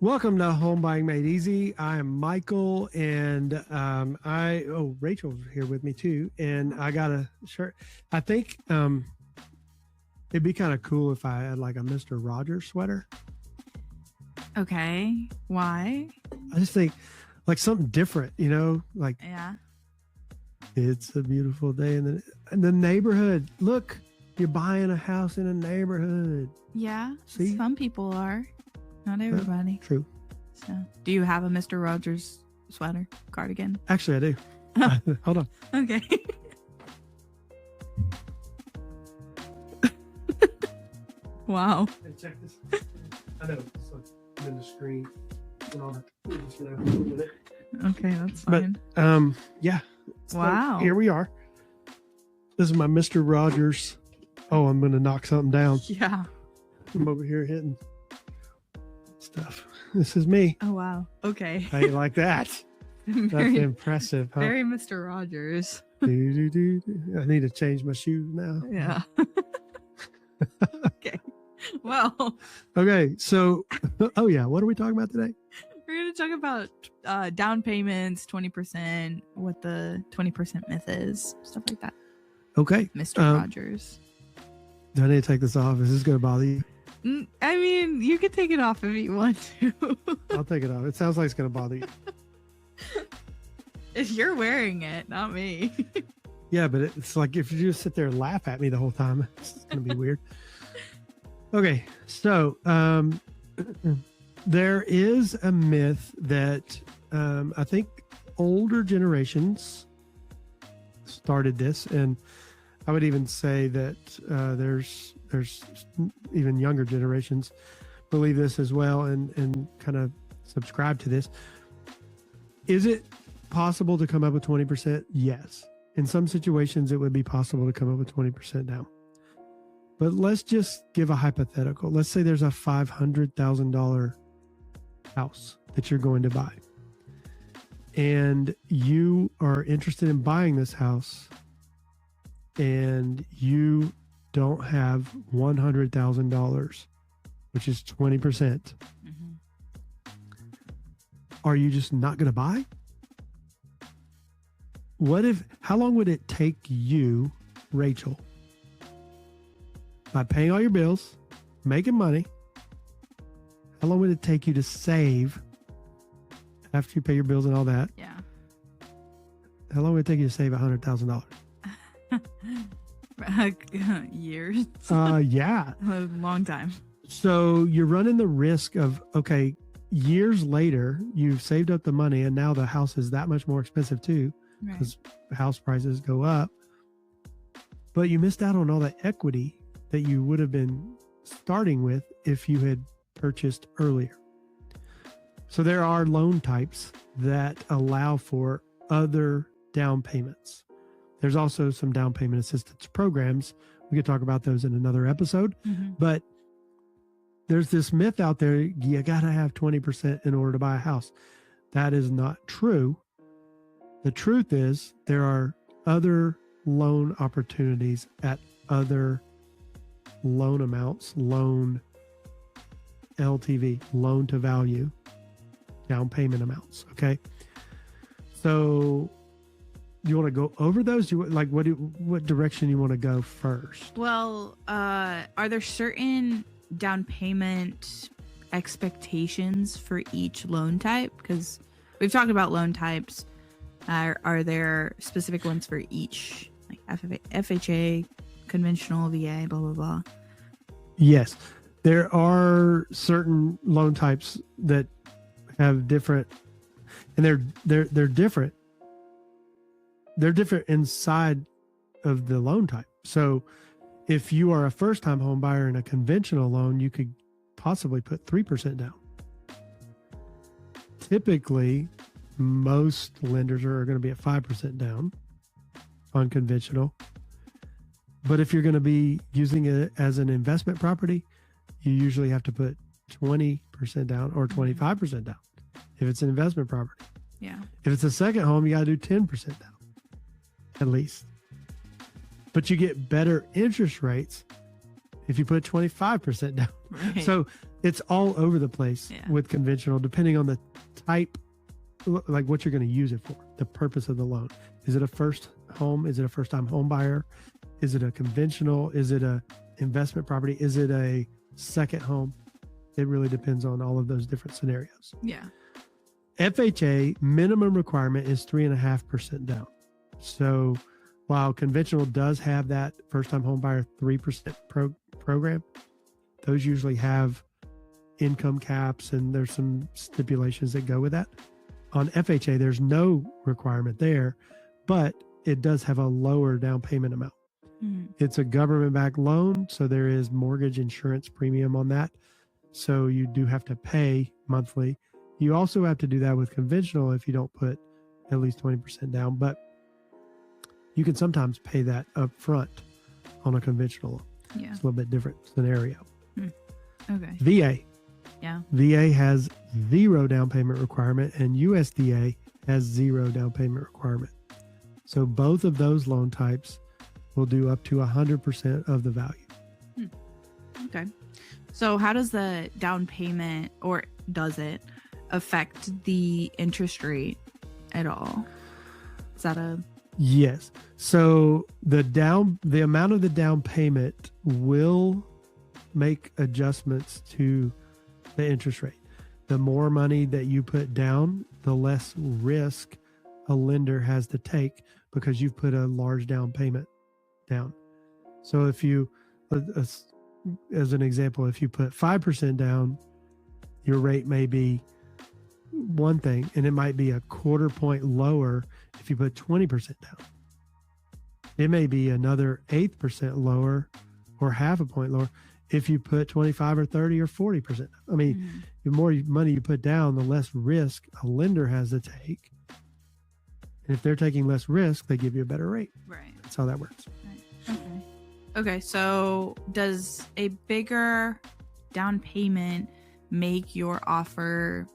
Welcome to Home Buying Made Easy. I am Michael, and Rachel's here with me too. And I got a shirt. I think it'd be kind of cool if I had like a Mr. Rogers sweater. Okay, why? I just think like something different, like Yeah. it's a beautiful day in the neighborhood. Look, you're buying a house in a neighborhood. Yeah. See? Some people are. Not everybody. True. So, do you have a Mr. Rogers sweater cardigan? Actually, I do. Hold on. Okay. Wow. Hey, check this. I know it's like in the screen. Okay, that's fine. But yeah. So Wow. here we are. This is my Mr. Rogers. Oh, I'm gonna knock something down. Yeah. I'm over here hitting stuff. This is me. Oh wow. Okay. How you like that? That's Very, impressive, huh? very Mr. Rogers. I need to change my shoes now. Yeah. Okay. Well, Okay, so oh yeah, what are we talking about today? we're going to talk about down payments, 20%, what the 20% myth is, stuff like that. Okay. Mr. Rogers. Do I need to take this off? Is this gonna bother you? I mean, you can take it off if you want to. I'll take it off. It sounds like it's gonna bother you. If you're wearing it, not me. Yeah, but it's like if you just sit there and laugh at me the whole time, it's gonna be weird. Okay, so there is a myth that I think older generations started this, and I would even say that there's even younger generations believe this as well, and kind of subscribe to this. Is it possible to come up with 20%? Yes. In some situations, it would be possible to come up with 20% down. But let's just give a hypothetical. Let's say there's a $500,000 house that you're going to buy, and you are interested in buying this house, and you don't have $100,000, which is 20%. Mm-hmm. Are you just not going to buy? How long would it take you, Rachel, by paying all your bills, making money, how long would it take you to save after you pay your bills and all that? Yeah. How long would it take you to save $100,000? Years. Yeah. A long time. So you're running the risk of, okay, years later, you've saved up the money and now the house is that much more expensive too, because house prices go up. But you missed out on all the equity that you would have been starting with if you had purchased earlier. So there are loan types that allow for other down payments. There's also some down payment assistance programs. We could talk about those in another episode. Mm-hmm. But there's this myth out there, you got to have 20% in order to buy a house. That is not true. The truth is there are other loan opportunities at other loan amounts, loan LTV, loan to value, down payment amounts. Okay. So you want to go over those? What direction you want to go first? Well, are there certain down payment expectations for each loan type? Because we've talked about loan types. Are there specific ones for each, like FHA, conventional, VA, blah, blah, blah? Yes. There are certain loan types that have different, and they're different. They're different inside of the loan type. So if you are a first-time home buyer in a conventional loan, you could possibly put 3% down. Typically, most lenders are going to be at 5% down on conventional. But if you're going to be using it as an investment property, you usually have to put 20% down or 25% down if it's an investment property. Yeah. If it's a second home, you got to do 10% down at least. But you get better interest rates if you put 25% down. Right. So It's all over the place with conventional, depending on the type, like what you're going to use it for, the purpose of the loan. Is it a first home? Is it a first-time home buyer? Is it a conventional? Is it a investment property? Is it a second home? It really depends on all of those different scenarios. Yeah. FHA minimum requirement is 3.5% down. So while conventional does have that first-time home buyer 3% program, those usually have income caps and there's some stipulations that go with that. On FHA, there's no requirement there, but it does have a lower down payment amount. It's a government-backed loan, so there is mortgage insurance premium on that. So you do have to pay monthly. You also have to do that with conventional if you don't put at least 20% down, but you can sometimes pay that up front on a conventional loan. Yeah. It's a little bit different scenario. Okay. VA. Yeah. VA has 0 down payment requirement and USDA has 0 down payment requirement. So both of those loan types will do up to 100% of the value. Okay. So how does the down payment, or does it affect the interest rate at all? Is that a... Yes. So the amount of the down payment will make adjustments to the interest rate. The more money that you put down, the less risk a lender has to take because you've put a large down payment down. So if you, as an example, if you put 5% down, your rate may be one thing, and it might be a 1/4 point lower if you put 20% down. It may be another 1/8% lower or 1/2 point lower if you put 25 or 30 or 40%. I mean, the more money you put down, the less risk a lender has to take. And if they're taking less risk, they give you a better rate. Right. That's how that works. Right. Okay. So does a bigger down payment make your offer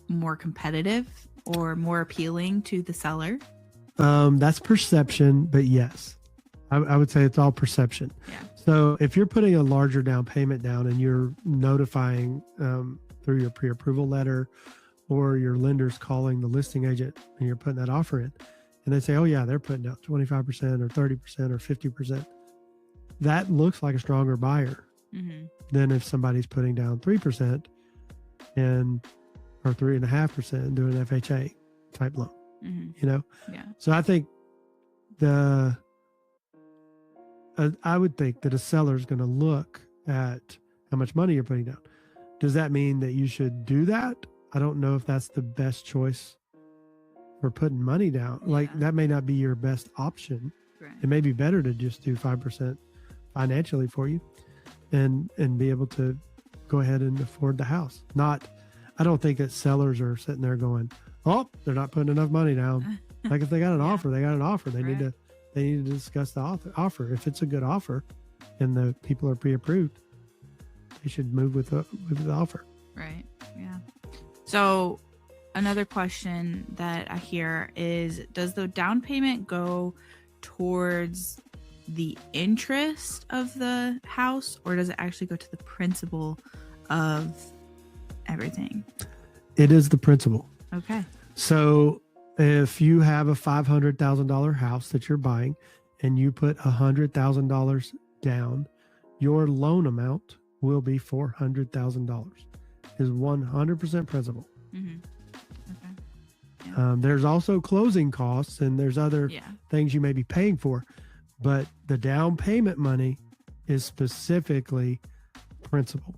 more competitive or more appealing to the seller? That's perception, but yes, I would say it's all perception. Yeah. So if you're putting a larger down payment down and you're notifying through your pre-approval letter, or your lender's calling the listing agent and you're putting that offer in, and they say, oh yeah, they're putting out 25% or 30% or 50%. That looks like a stronger buyer than if somebody's putting down 3% or 3.5% and doing an FHA type loan, you know? Yeah. So I think I would think that a seller is going to look at how much money you're putting down. Does that mean that you should do that? I don't know if that's the best choice for putting money down. Yeah. Like that may not be your best option. Right. It may be better to just do 5% financially for you and be able to go ahead and afford the house. I don't think that sellers are sitting there going, oh, they're not putting enough money down. Like if they got an offer, they got an offer. They need to discuss the offer. If it's a good offer and the people are pre-approved, they should move with the offer. Right. Yeah. So another question that I hear is, does the down payment go towards the interest of the house, or does it actually go to the principal of everything? It is the principal. Okay. So if you have a $500,000 house that you're buying and you put $100,000 down, your loan amount will be $400,000. Is 100% principal. Okay. Yeah. There's also closing costs and there's other things you may be paying for, but the down payment money is specifically principal.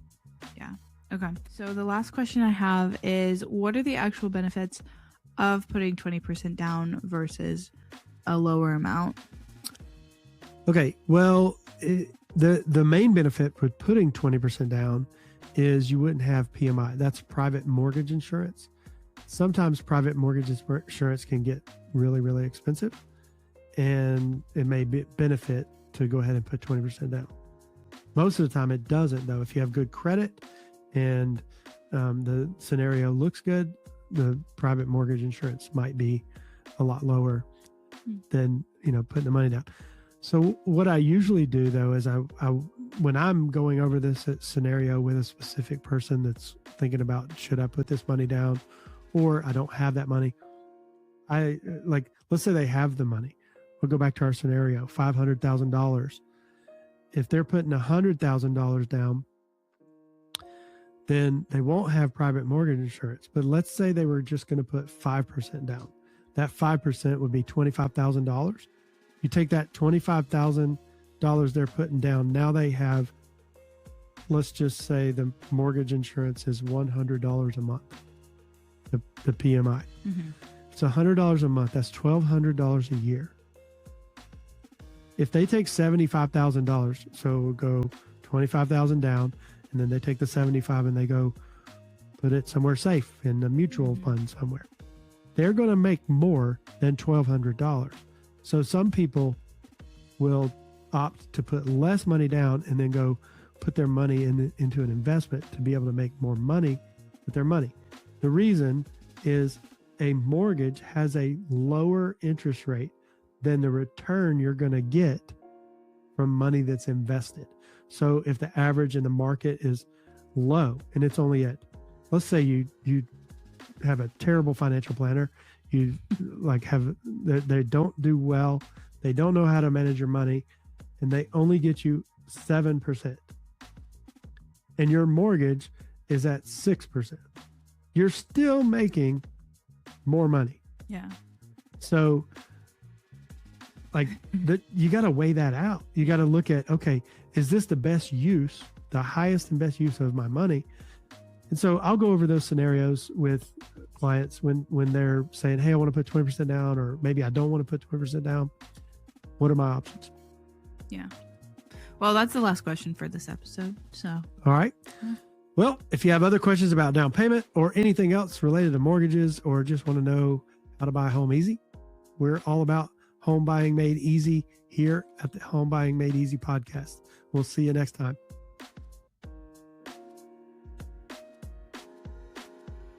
Yeah. Okay. So the last question I have is, what are the actual benefits of putting 20% down versus a lower amount? Okay. Well, the main benefit with putting 20% down is you wouldn't have PMI. That's private mortgage insurance. Sometimes private mortgage insurance can get really, really expensive, and it may be benefit to go ahead and put 20% down. Most of the time it doesn't, though. If you have good credit and the scenario looks good, the private mortgage insurance might be a lot lower than, putting the money down. So what I usually do, though, is I when I'm going over this scenario with a specific person that's thinking about, should I put this money down, or I don't have that money, I like, let's say they have the money. We'll go back to our scenario, $500,000. If they're putting $100,000 down, then they won't have private mortgage insurance. But let's say they were just going to put 5% down. That 5% would be $25,000. You take that $25,000 they're putting down. Now they have, let's just say the mortgage insurance is $100 a month, the PMI. Mm-hmm. It's $100 a month. That's $1,200 a year. If they take $75,000, so we'll go $25,000 down, and then they take the 75 and they go put it somewhere safe in a mutual fund somewhere, they're going to make more than $1,200. So some people will opt to put less money down and then go put their money into an investment to be able to make more money with their money. The reason is a mortgage has a lower interest rate than the return you're going to get from money that's invested. So if the average in the market is low and it's only at, let's say you have a terrible financial planner, you like they don't do well, they don't know how to manage your money, and they only get you 7%. And your mortgage is at 6%. You're still making more money. Yeah. So like you got to weigh that out. You got to look at, okay, is this the best use, the highest and best use of my money? And so I'll go over those scenarios with clients when they're saying, hey, I want to put 20% down, or maybe I don't want to put 20% down. What are my options? Yeah. Well, that's the last question for this episode. So. All right. Yeah. Well, if you have other questions about down payment or anything else related to mortgages, or just want to know how to buy a home easy, we're all about home buying made easy here at the Home Buying Made Easy podcast. We'll see you next time.